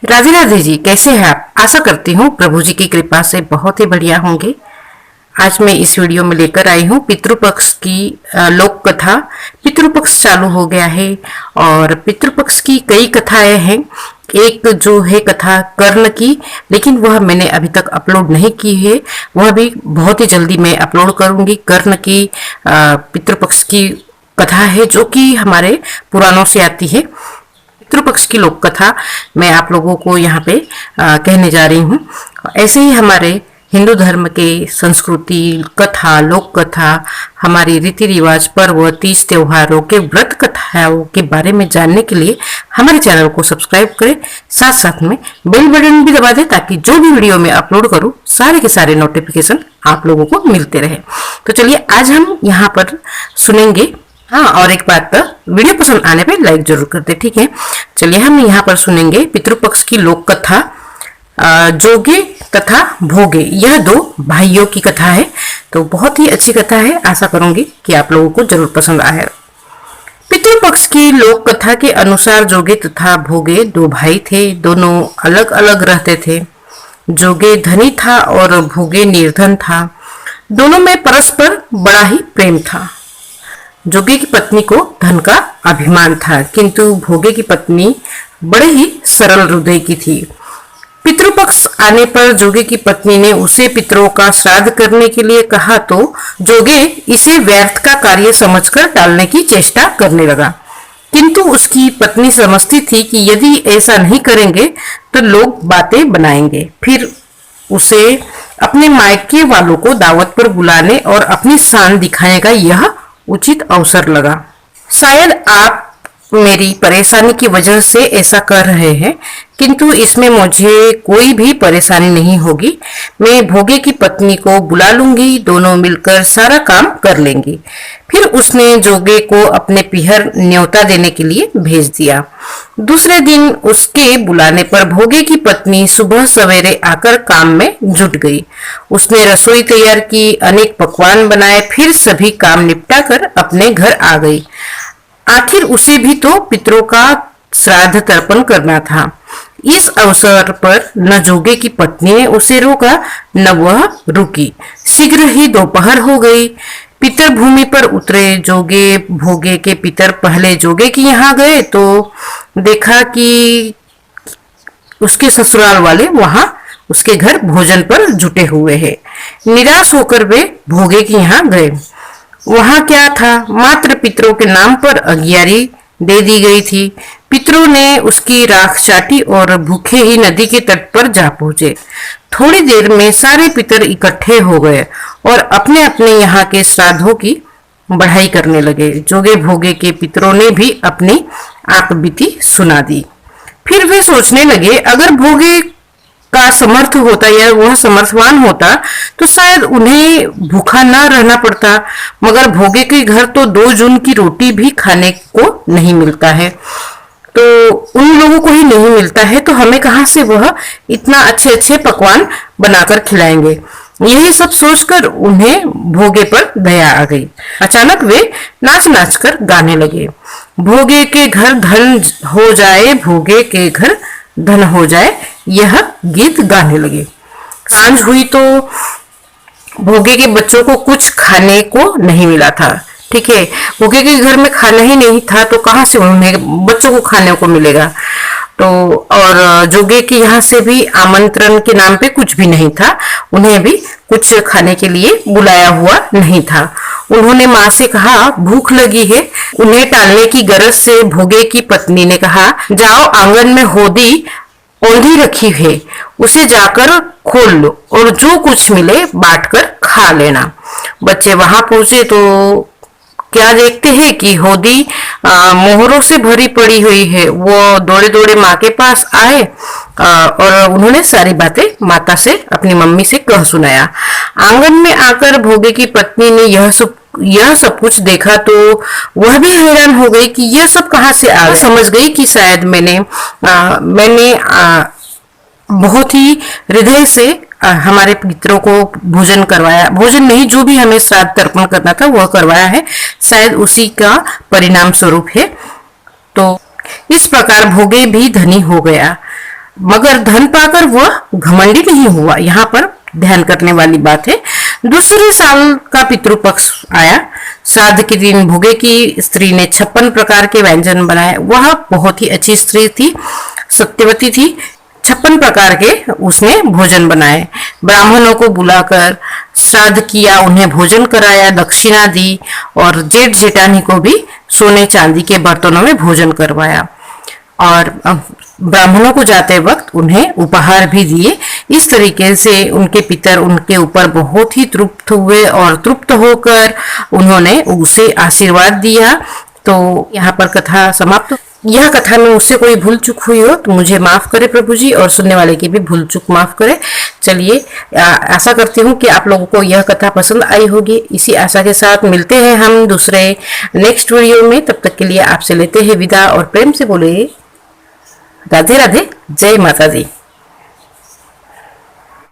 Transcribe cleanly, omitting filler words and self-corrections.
राधे राधे जी, कैसे हैं आप? आशा करती हूँ प्रभु जी की कृपा से बहुत ही बढ़िया होंगे। आज मैं इस वीडियो में लेकर आई हूँ पितृपक्ष की लोक कथा। पितृपक्ष चालू हो गया है और पितृपक्ष की कई कथाएं हैं। एक जो है कथा कर्ण की, लेकिन वह मैंने अभी तक अपलोड नहीं की है। वह भी बहुत ही जल्दी मैं अपलोड करूंगी। कर्ण की पितृपक्ष की कथा है जो कि हमारे पुराणों से आती है। पितृपक्ष की लोक कथा मैं आप लोगों को यहाँ पे कहने जा रही हूँ। ऐसे ही हमारे हिंदू धर्म के संस्कृति, कथा, लोक कथा, हमारी रीति रिवाज, पर्व, तीज त्योहारों के व्रत कथाओं के बारे में जानने के लिए हमारे चैनल को सब्सक्राइब करें। साथ साथ में बेल बटन भी दबा दें ताकि जो भी वीडियो मैं अपलोड करूँ सारे के सारे नोटिफिकेशन आप लोगों को मिलते रहे। तो चलिए आज हम यहाँ पर सुनेंगे। हाँ, और एक बात पर, वीडियो पसंद आने पे लाइक जरूर कर दे, ठीक है। चलिए हम यहाँ पर सुनेंगे पितृपक्ष की लोक कथा जोगे तथा भोगे। यह दो भाइयों की कथा है, तो बहुत ही अच्छी कथा है। आशा करूंगी कि आप लोगों को जरूर पसंद आए। पितृपक्ष की लोक कथा के अनुसार जोगे तथा भोगे दो भाई थे। दोनों अलग अलग रहते थे। जोगे धनी था और भोगे निर्धन था। दोनों में परस्पर बड़ा ही प्रेम था। जोगे की पत्नी को धन का अभिमान था, किंतु भोगे की पत्नी बड़े ही सरल हृदय की थी। पितृपक्ष आने पर जोगे की पत्नी ने उसे पितरों का श्राद्ध करने के लिए कहा तो जोगे इसे व्यर्थ का कार्य समझकर टालने की चेष्टा करने लगा। किंतु उसकी पत्नी समझती थी कि यदि ऐसा नहीं करेंगे तो लोग बातें बनाएंगे। फिर उसे अपने मायके वालों को दावत पर बुलाने और अपनी शान दिखाने का यह उचित अवसर लगा। शायद आप मेरी परेशानी की वजह से ऐसा कर रहे हैं, किंतु इसमें मुझे कोई भी परेशानी नहीं होगी। मैं भोगे की पत्नी को बुला लूंगी, दोनों मिलकर सारा काम कर लेंगी। फिर उसने जोगे को अपने पीहर न्योता देने के लिए भेज दिया। दूसरे दिन उसके बुलाने पर भोगे की पत्नी सुबह सवेरे आकर काम में जुट गई। उसने रसोई तैयार की, अनेक पकवान बनाए, फिर सभी काम निपटा कर अपने घर आ गई। आखिर उसे भी तो पितरों का श्राद्ध तर्पण करना था। इस अवसर पर न जोगे की पत्नी ने उसे रोका न वह रुकी। शीघ्र ही दोपहर हो गई। पितर भूमि पर उतरे। जोगे भोगे के पितर पहले जोगे के यहाँ गए तो देखा कि उसके ससुराल वाले वहां उसके घर भोजन पर जुटे हुए हैं। निराश होकर वे भोगे के यहाँ गए। वहां क्या था, मात्र पितरों के नाम पर अगियारी दे दी गई थी। पितरों ने उसकी राख चाटी और भूखे ही नदी के तट पर जा पहुंचे। थोड़ी देर में सारे पितर इकट्ठे हो गए और अपने अपने यहाँ के श्राद्धों की बढ़ाई करने लगे। जोगे भोगे के पितरों ने भी अपनी आप बीती सुना दी। फिर वे सोचने लगे, अगर भोगे का समर्थ होता या वह समर्थवान होता तो शायद उन्हें भूखा ना रहना पड़ता, मगर भोगे के घर तो 2 जून की रोटी भी खाने को नहीं मिलता है। तो उन लोगों को ही नहीं मिलता है तो हमें कहां से वह इतना अच्छे अच्छे पकवान बनाकर खिलाएंगे। यही सब सोचकर उन्हें भोगे पर दया आ गई। अचानक वे नाच नाच कर गाने लगे। भोगे के घर धन हो जाए, भोगे के घर धन हो जाए, यह गीत गाने लगे। सांझ हुई तो भोगे के बच्चों को कुछ खाने को नहीं मिला था। ठीक है, भोगे के घर में खाना ही नहीं था तो कहां से उन्हें बच्चों को खाने को मिलेगा। तो और जोगे के यहाँ से भी आमंत्रण के नाम पे कुछ भी नहीं था, उन्हें भी कुछ खाने के लिए बुलाया हुआ नहीं था। उन्होंने माँ से कहा, भूख लगी है। उन्हें टालने की गरज से भोगे की पत्नी ने कहा, जाओ आंगन में होदी औंधी रखी है, उसे जाकर खोल लो और जो कुछ मिले बांट कर खा लेना। बच्चे वहां पहुंचे तो क्या देखते हैं कि होदी मोहरों से भरी पड़ी हुई है। वो दौड़े दौड़े माँ के पास आए और उन्होंने सारी बातें माता से, अपनी मम्मी से कह सुनाया। आंगन में आकर भोगे की पत्नी ने यह सब कुछ देखा तो वह भी हैरान हो गई कि यह सब कहां से आ गया। समझ गई कि शायद मैंने बहुत ही हृदय से हमारे पितरों को भोजन करवाया, भोजन नहीं जो भी हमें श्राद्ध तर्पण करना था वह करवाया है, शायद उसी का परिणाम स्वरूप है। तो इस प्रकार भोगे भी धनी हो गया। मगर धन पाकर वह घमंडी नहीं हुआ। यहाँ पर ध्यान करने वाली बात है। दूसरे साल का पितृपक्ष आया। श्राद्ध के दिन भोगे की स्त्री ने 56 प्रकार के व्यंजन बनाए। वह बहुत ही अच्छी स्त्री थी, सत्यवती थी। 56 प्रकार के उसने भोजन बनाए। ब्राह्मणों को बुलाकर श्राद्ध किया, उन्हें भोजन कराया, दक्षिणा दी और जेठ जेठानी को भी सोने चांदी के बर्तनों में भोजन करवाया और ब्राह्मणों को जाते वक्त उन्हें उपहार भी दिए। इस तरीके से उनके पितर उनके ऊपर बहुत ही तृप्त हुए और तृप्त होकर उन्होंने उसे आशीर्वाद दिया। तो यहाँ पर कथा समाप्त। यह कथा में मुझसे कोई भूल चूक हुई हो तो मुझे माफ करे प्रभु जी, और सुनने वाले की भी भूल चूक माफ करे। चलिए, आशा करती हूँ कि आप लोगों को यह कथा पसंद आई होगी। इसी आशा के साथ मिलते हैं हम दूसरे नेक्स्ट वीडियो में। तब तक के लिए आपसे लेते हैं विदा और प्रेम से बोले राधे राधे, जय माता दी।